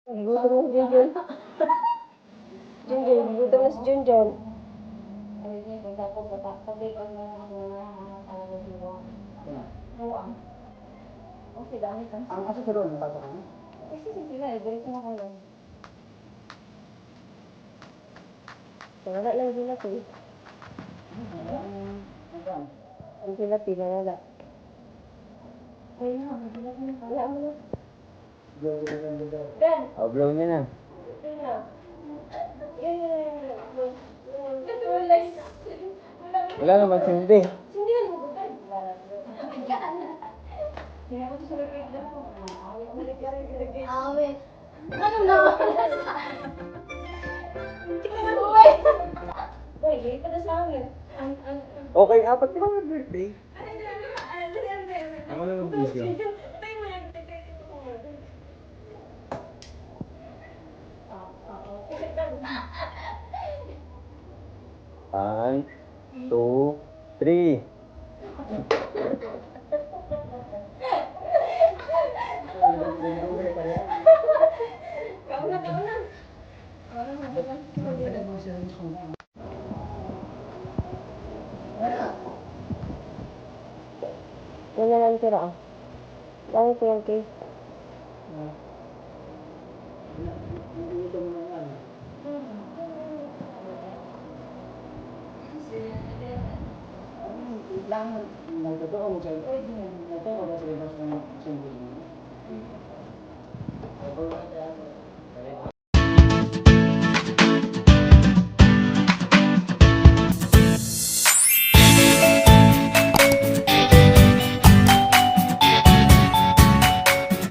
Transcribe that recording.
Gutom na si Junjun. Junjun, gutom na si Junjun. Ang asa sa doon, bago ka? Wala lang sila ko eh. Ang sila pinalala. Wala mo na. Ben! Oh, blow niya na. Wala naman sindi. Sindihan mo ba? Awe. Ano na? Hindi ka man uwi. Uy, hindi ka na sa amin. Okay, apat pa nga birthday. Ako na mag-video. One, two, three. Yan na lang tira ah. Dami ko yung case. Lang, nagtotoo mo siya. Nagtotoo ba sa labas ng sindi mo?